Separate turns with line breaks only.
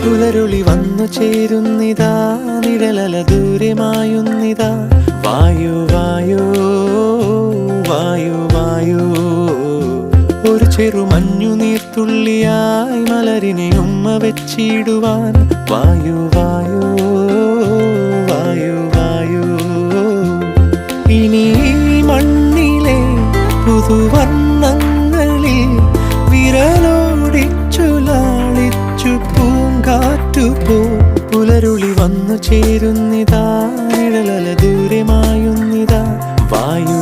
പുലരുളി വന്നു ചേരുന്നിതാ, നിഴലല ദൂരെ മായുന്നിതാ. വായു വായു വായു വായു, ഒരു ചെറു മഞ്ഞു നീർത്തുള്ളിയായി മലരിനെ ഉമ്മ വെച്ചിടുവാൻ. വായു വായു വായു വായു, ഇനി മണ്ണിലെ പുതുവർണ്ണങ്ങളിൽ വിരലോടിച്ചു ലാളിച്ചു പൂങ്കാറ്റുപോ. പുലരുളി വന്നു ചേരുന്നിതാ, നിഴലല ദൂരെ മായുന്നിതാ. വായു